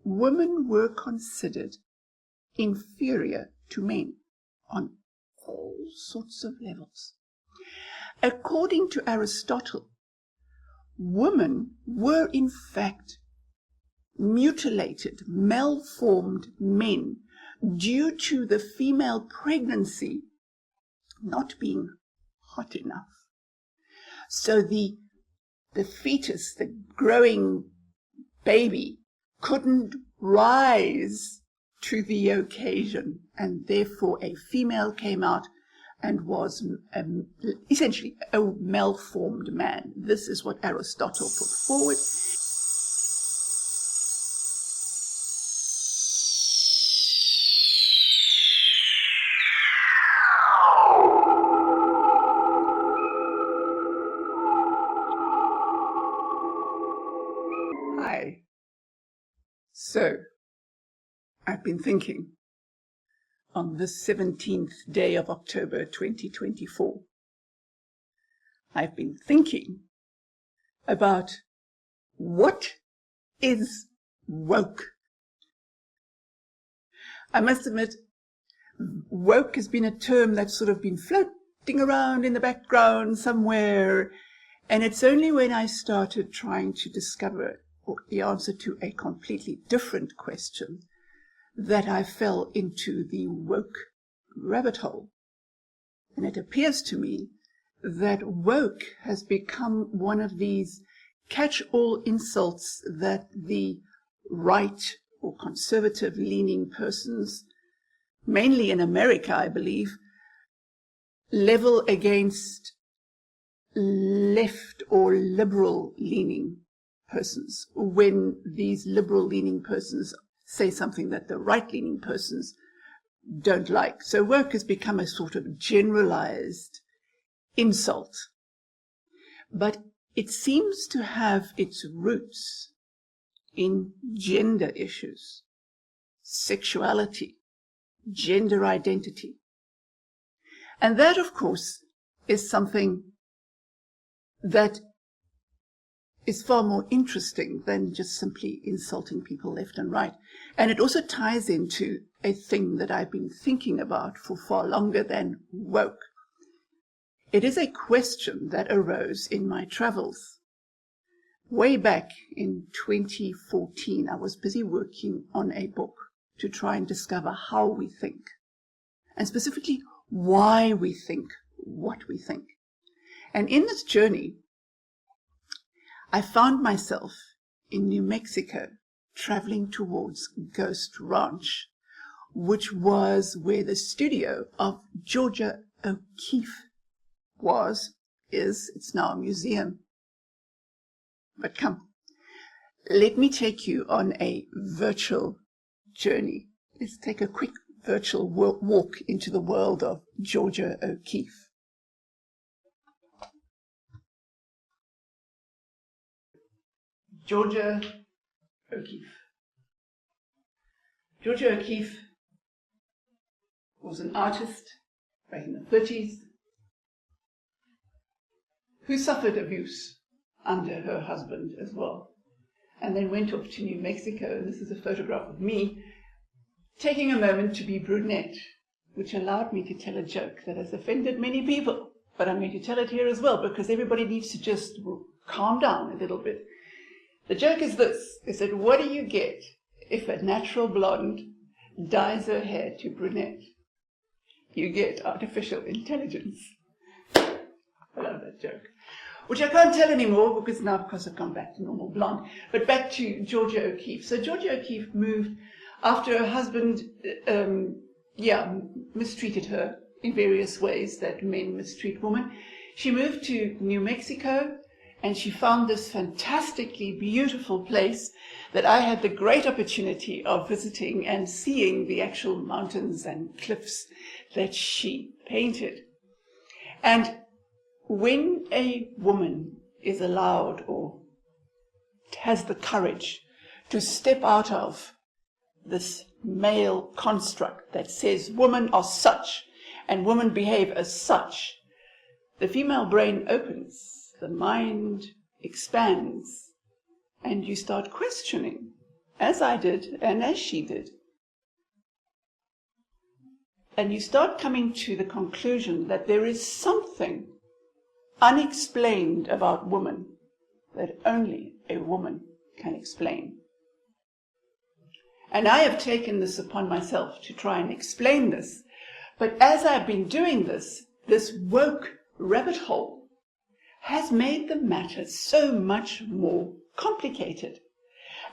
women were considered inferior to men on all sorts of levels. According to Aristotle, women were in fact mutilated, malformed men due to the female pregnancy not being hot enough. So the fetus, the growing baby, couldn't rise to the occasion, and therefore a female came out and was essentially a malformed man. This is what Aristotle put forward. So, I've been thinking on this 17th day of October 2024. I've been thinking about what is woke. I must admit, woke has been a term that's sort of been floating around in the background somewhere, and it's only when I started trying to discover the answer to a completely different question that I fell into the woke rabbit hole. And it appears to me that woke has become one of these catch-all insults that the right or conservative-leaning persons, mainly in America, I believe, level against left or liberal-leaning persons, when these liberal-leaning persons say something that the right-leaning persons don't like. So woke has become a sort of generalized insult. But it seems to have its roots in gender issues, sexuality, gender identity. And that, of course, is something that is far more interesting than just simply insulting people left and right. And it also ties into a thing that I've been thinking about for far longer than woke. It is a question that arose in my travels. Way back in 2014, I was busy working on a book to try and discover how we think, and specifically why we think what we think. And in this journey, I found myself in New Mexico traveling towards Ghost Ranch, which was where the studio of Georgia O'Keeffe is. It's now a museum. But come, let me take you on a virtual journey. Let's take a quick virtual walk into the world of Georgia O'Keeffe. Georgia O'Keeffe. Georgia O'Keeffe was an artist back in the 30s who suffered abuse under her husband as well, and then went off to New Mexico. And this is a photograph of me taking a moment to be brunette, which allowed me to tell a joke that has offended many people, but I'm going to tell it here as well because everybody needs to just calm down a little bit. The joke is this, is that what do you get if a natural blonde dyes her hair to brunette? You get artificial intelligence. I love that joke. Which I can't tell anymore because now, of course, I've gone back to normal blonde. But back to Georgia O'Keeffe. So Georgia O'Keeffe moved after her husband, mistreated her in various ways that men mistreat women. She moved to New Mexico, and she found this fantastically beautiful place that I had the great opportunity of visiting and seeing the actual mountains and cliffs that she painted. And when a woman is allowed or has the courage to step out of this male construct that says women are such and women behave as such, the female brain opens, the mind expands, and you start questioning as I did and as she did. And you start coming to the conclusion that there is something unexplained about woman that only a woman can explain. And I have taken this upon myself to try and explain this. But as I've been doing this, this woke rabbit hole has made the matter so much more complicated.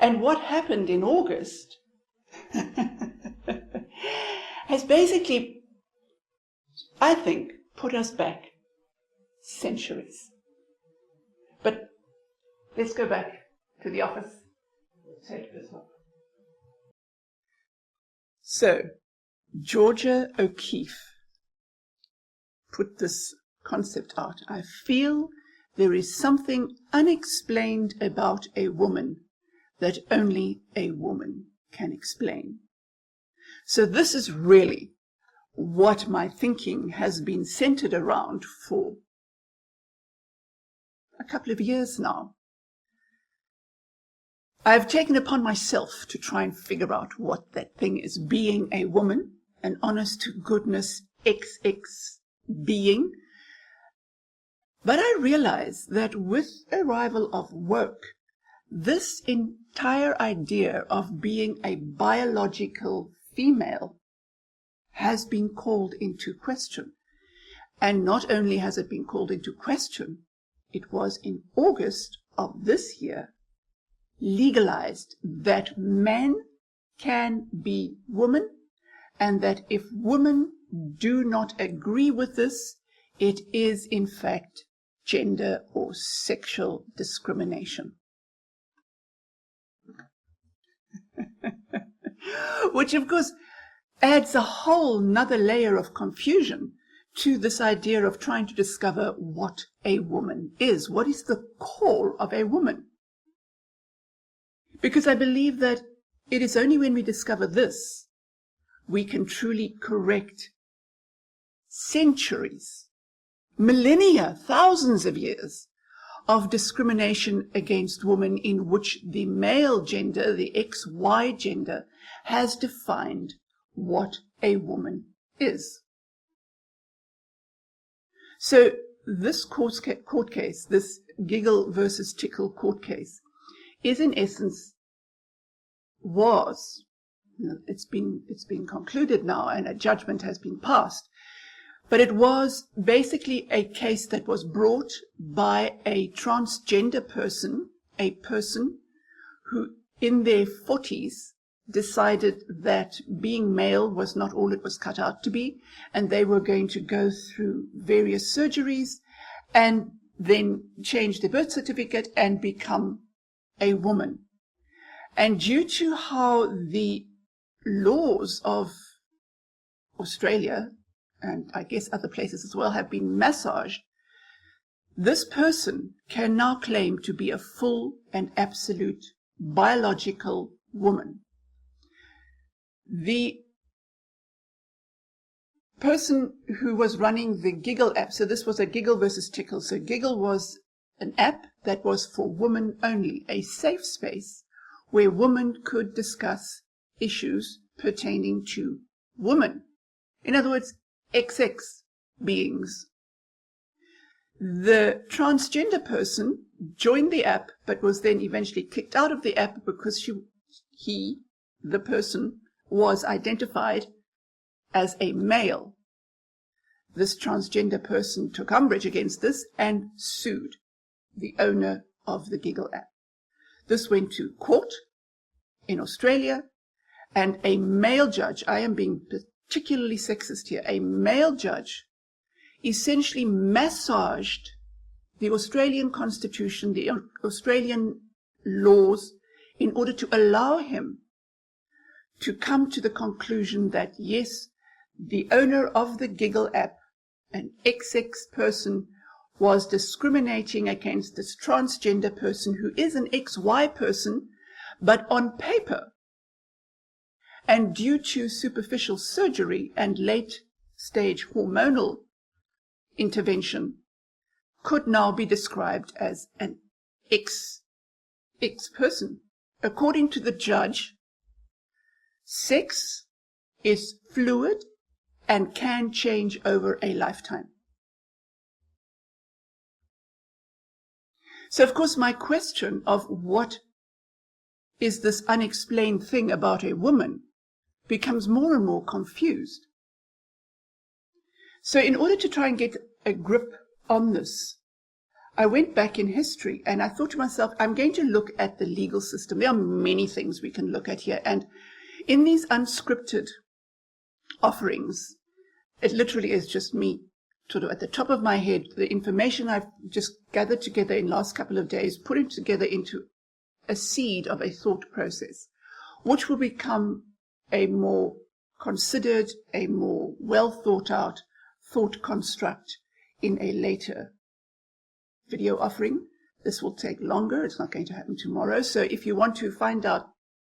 And what happened in August has basically, I think, put us back centuries. But let's go back to the office. Take this off. So, Georgia O'Keeffe put this concept out. I feel there is something unexplained about a woman that only a woman can explain. So this is really what my thinking has been centered around for a couple of years now. I've taken upon myself to try and figure out what that thing is, being a woman, an honest to goodness XX being. But I realize that with arrival of woke, this entire idea of being a biological female has been called into question. And not only has it been called into question, it was in August of this year legalized that men can be women, and that if women do not agree with this, it is in fact gender or sexual discrimination. Which of course adds a whole nother layer of confusion to this idea of trying to discover what a woman is. What is the core of a woman? Because I believe that it is only when we discover this we can truly correct centuries, millennia, thousands of years of discrimination against women, in which the male gender, the XY gender, has defined what a woman is. So this court case, this Giggle versus Tickle court case, is in essence, it's been concluded now and a judgment has been passed, but it was basically a case that was brought by a transgender person, a person who in their 40s decided that being male was not all it was cut out to be, and they were going to go through various surgeries and then change their birth certificate and become a woman. And due to how the laws of Australia, and I guess other places as well, have been massaged, this person can now claim to be a full and absolute biological woman. The person who was running the Giggle app, so this was a Giggle versus Tickle, so Giggle was an app that was for women only, a safe space where women could discuss issues pertaining to women. In other words, XX beings. The transgender person joined the app, but was then eventually kicked out of the app because the person, was identified as a male. This transgender person took umbrage against this and sued the owner of the Giggle app. This went to court in Australia, and a male judge, I am being particularly sexist here, a male judge essentially massaged the Australian Constitution, the Australian laws, in order to allow him to come to the conclusion that, yes, the owner of the Giggle app, an XX person, was discriminating against this transgender person who is an XY person, but on paper, and due to superficial surgery and late-stage hormonal intervention, could now be described as an X person. according to the judge, sex is fluid and can change over a lifetime. So, of course, my question of what is this unexplained thing about a woman becomes more and more confused. So in order to try and get a grip on this, I went back in history and I thought to myself, I'm going to look at the legal system. There are many things we can look at here. And in these unscripted offerings, it literally is just me, sort of at the top of my head, the information I've just gathered together in the last couple of days, put it together into a seed of a thought process, which will become a more considered, a more well thought out thought construct in a later video offering. This will take longer. It's not going to happen tomorrow. So if you want to find out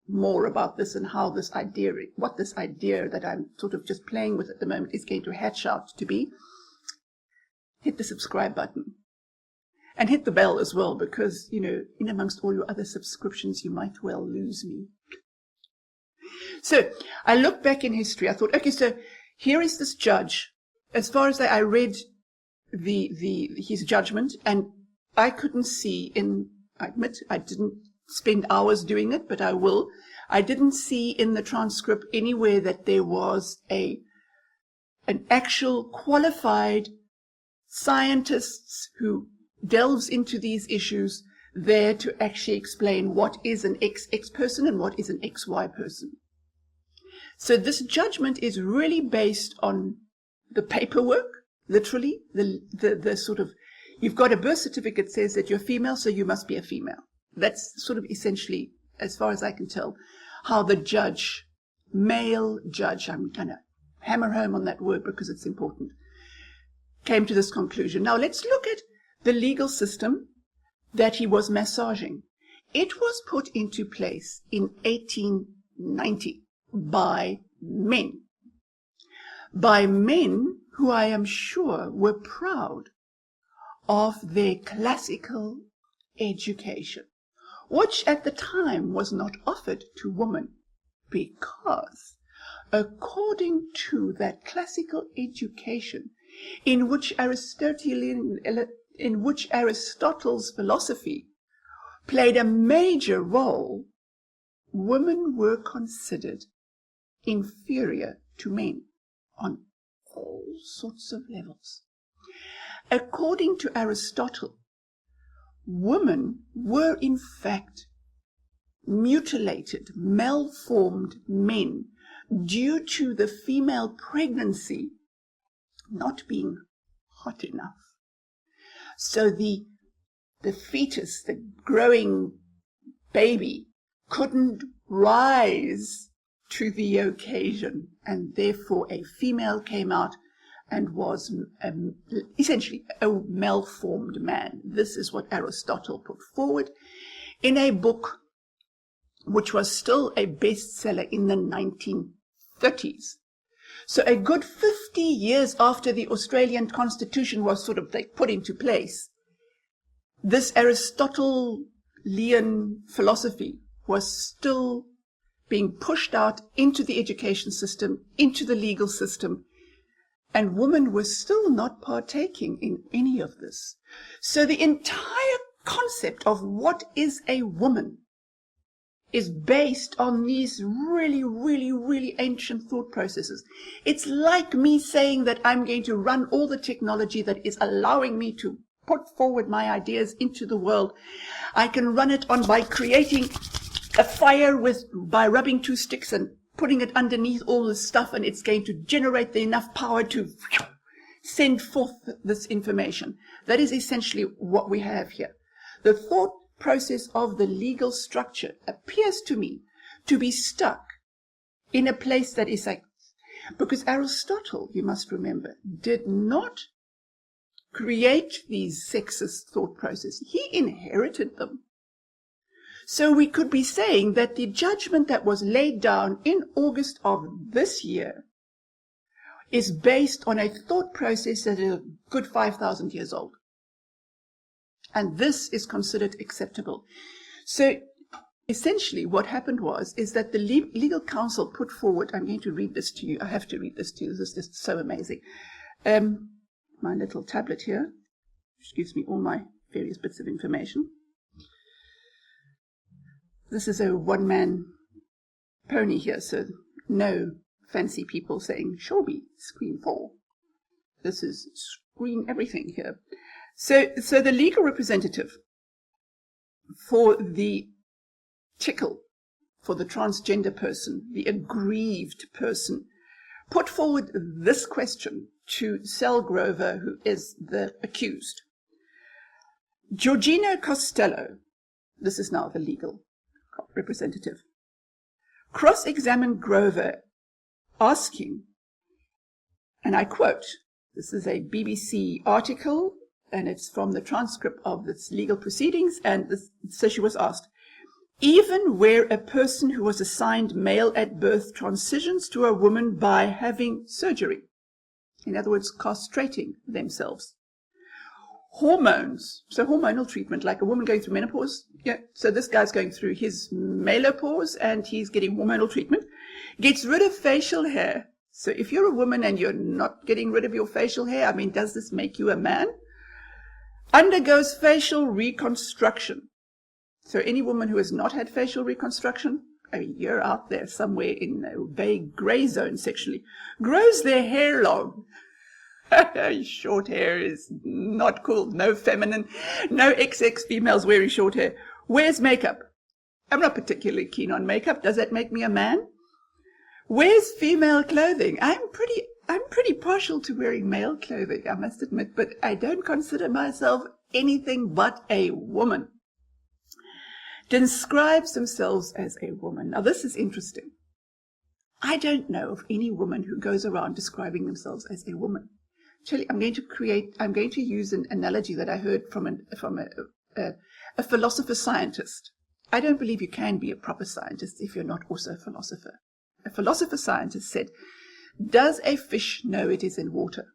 more about this and how this idea, what this idea that I'm sort of just playing with at the moment is going to hatch out to be, hit the subscribe button. And hit the bell as well, because, you know, in amongst all your other subscriptions, you might well lose me. So I looked back in history. I thought, okay, so here is this judge. As far as I read his judgment, and I couldn't see I admit I didn't spend hours doing it, but I will. I didn't see in the transcript anywhere that there was an actual qualified scientists who delves into these issues there to actually explain what is an XX person and what is an XY person. So this judgment is really based on the paperwork, literally, the sort of, you've got a birth certificate that says that you're female, so you must be a female. That's sort of essentially, as far as I can tell, how the judge, male judge, I'm going to hammer home on that word because it's important, came to this conclusion. Now let's look at the legal system that he was massaging. It was put into place in 1890 by men. By men who I am sure were proud of their classical education, which at the time was not offered to women, because according to that classical education in which Aristotle's philosophy played a major role, women were considered inferior to men on all sorts of levels. According to Aristotle, women were in fact mutilated, malformed men due to the female pregnancy not being hot enough. So the fetus, the growing baby, couldn't rise to the occasion, and therefore a female came out and was essentially a malformed man. This is what Aristotle put forward in a book which was still a bestseller in the 1930s. So a good 50 years after the Australian Constitution was sort of put into place, this Aristotelian philosophy was still being pushed out into the education system, into the legal system, and women were still not partaking in any of this. So the entire concept of what is a woman is based on these really, really, really ancient thought processes. It's like me saying that I'm going to run all the technology that is allowing me to put forward my ideas into the world. I can run it on by creating a fire by rubbing two sticks and putting it underneath all this stuff, and it's going to generate enough power to send forth this information. That is essentially what we have here. The thought process of the legal structure appears to me to be stuck in a place that is like, because Aristotle, you must remember, did not create these sexist thought processes. He inherited them. So we could be saying that the judgment that was laid down in August of this year is based on a thought process that is a good 5,000 years old. And this is considered acceptable. So essentially what happened is that the legal counsel put forward, I'm going to read this to you, I have to read this to you, this is just so amazing. My little tablet here, which gives me all my various bits of information. This is a one-man pony here, so no fancy people saying, show me screen 4. This is screen everything here. So the legal representative for the tickle, for the transgender person, the aggrieved person, put forward this question to Sal Grover, who is the accused. Georgina Costello, this is now the legal representative, cross-examined Grover, asking, and I quote, this is a BBC article, and it's from the transcript of this legal proceedings, and so she was asked, even where a person who was assigned male at birth transitions to a woman by having surgery, in other words, castrating themselves. Hormones, so hormonal treatment, like a woman going through menopause, yeah, so this guy's going through his menopause and he's getting hormonal treatment, gets rid of facial hair. So if you're a woman and you're not getting rid of your facial hair, I mean, does this make you a man? Undergoes facial reconstruction. So any woman who has not had facial reconstruction, I mean, you're out there somewhere in a vague grey zone sexually, grows their hair long. Short hair is not cool. No feminine, no XX females wearing short hair. Wears makeup. I'm not particularly keen on makeup. Does that make me a man? Wears female clothing. I'm pretty partial to wearing male clothing, I must admit, but I don't consider myself anything but a woman. Describes themselves as a woman. Now this is interesting. I don't know of any woman who goes around describing themselves as a woman. Actually, I'm going to use an analogy that I heard from a philosopher scientist. I don't believe you can be a proper scientist if you're not also a philosopher. A philosopher scientist said, does a fish know it is in water?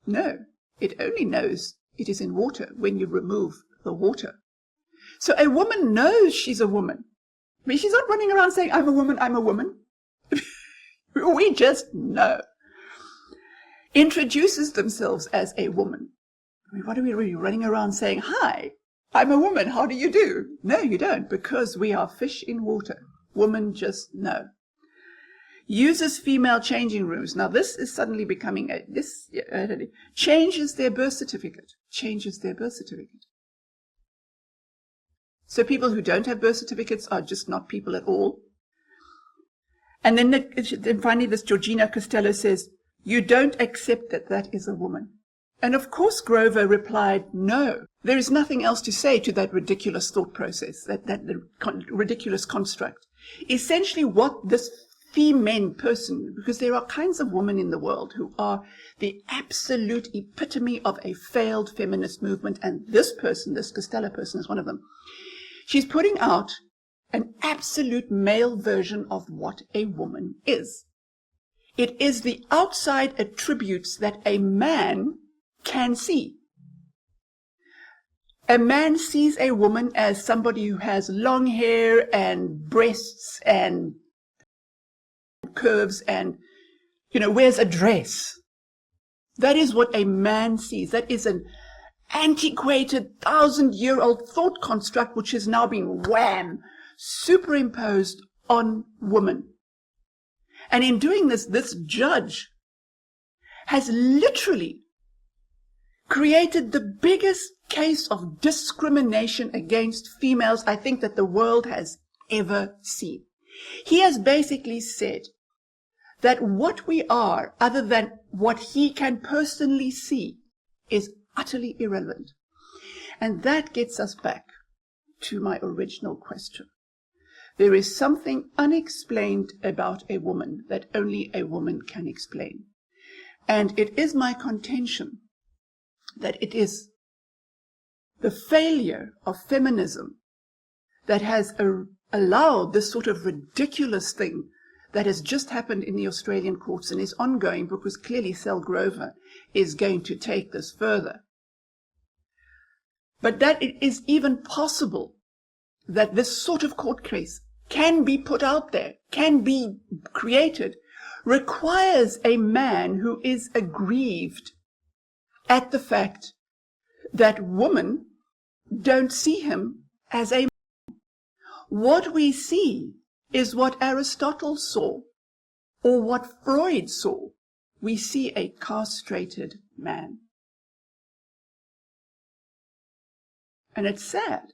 No, it only knows it is in water when you remove the water. So a woman knows she's a woman. I mean, she's not running around saying, I'm a woman, I'm a woman. We just know. Introduces themselves as a woman. I mean, what are we really running around saying, hi, I'm a woman, how do you do? No, you don't, because we are fish in water. Women just know. Uses female changing rooms. Now this is suddenly becoming changes their birth certificate. Changes their birth certificate. So people who don't have birth certificates are just not people at all. And then finally this Georgina Costello says, you don't accept that that is a woman. And of course Grover replied, no. There is nothing else to say to that ridiculous thought process, that ridiculous construct. Essentially what this female person, because there are kinds of women in the world who are the absolute epitome of a failed feminist movement, and this person, this Costello person, is one of them. She's putting out an absolute male version of what a woman is. It is the outside attributes that a man can see. A man sees a woman as somebody who has long hair and breasts and curves and, wears a dress. That is what a man sees. That is an antiquated 1,000-year-old thought construct which has now been superimposed on women. And in doing this, this judge has literally created the biggest case of discrimination against females I think that the world has ever seen. He has basically said that what we are, other than what he can personally see, is utterly irrelevant. And that gets us back to my original question. There is something unexplained about a woman that only a woman can explain. And it is my contention that it is the failure of feminism that has allowed this sort of ridiculous thing that has just happened in the Australian courts and is ongoing, because clearly Sal Grover is going to take this further. But that it is even possible that this sort of court case can be put out there, can be created, requires a man who is aggrieved at the fact that women don't see him as a man. What we see is what Aristotle saw, or what Freud saw. We see a castrated man. And it's sad.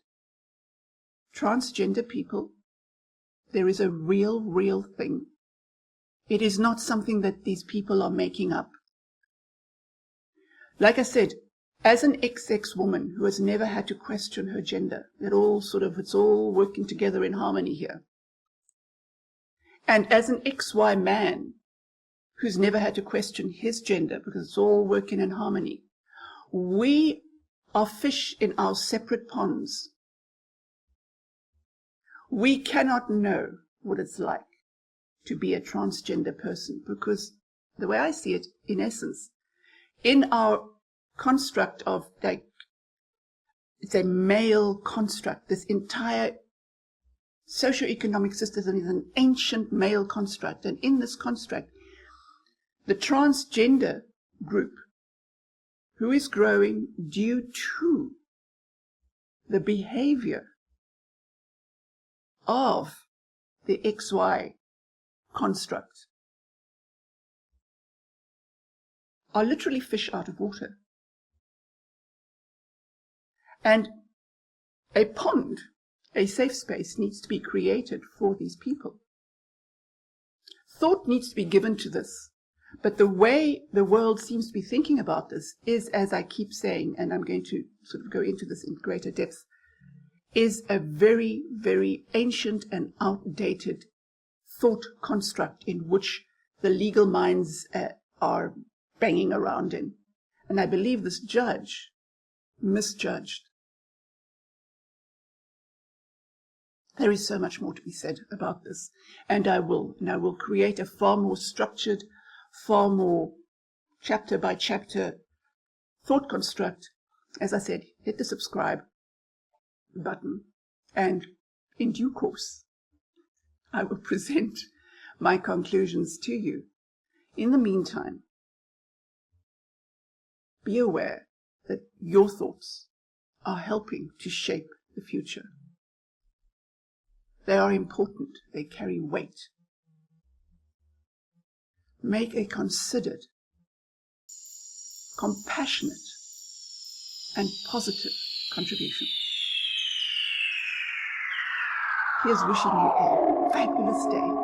Transgender people, there is a real thing. It is not something that these people are making up. Like I said, as an XX woman who has never had to question her gender, it's all working together in harmony here. And as an XY man who's never had to question his gender because it's all working in harmony, we are fish in our separate ponds. We cannot know what it's like to be a transgender person, because the way I see it, in essence, in our construct of, like, it's a male construct. This entire socioeconomic system is an ancient male construct. And in this construct, the transgender group, who is growing due to the behavior of the XY construct, are literally fish out of water. And a pond, a safe space, needs to be created for these people. Thought needs to be given to this. But the way the world seems to be thinking about this is, as I keep saying, and I'm going to sort of go into this in greater depth, is a very, very ancient and outdated thought construct in which the legal minds are banging around in. And I believe this judge misjudged. There is so much more to be said about this, and I will create a far more structured, far more chapter by chapter thought construct. As I said, hit the subscribe button, and in due course I will present my conclusions to you. In the meantime, be aware that your thoughts are helping to shape the future. They are important. They carry weight. Make a considered, compassionate, and positive contribution. Here's wishing you a fabulous day.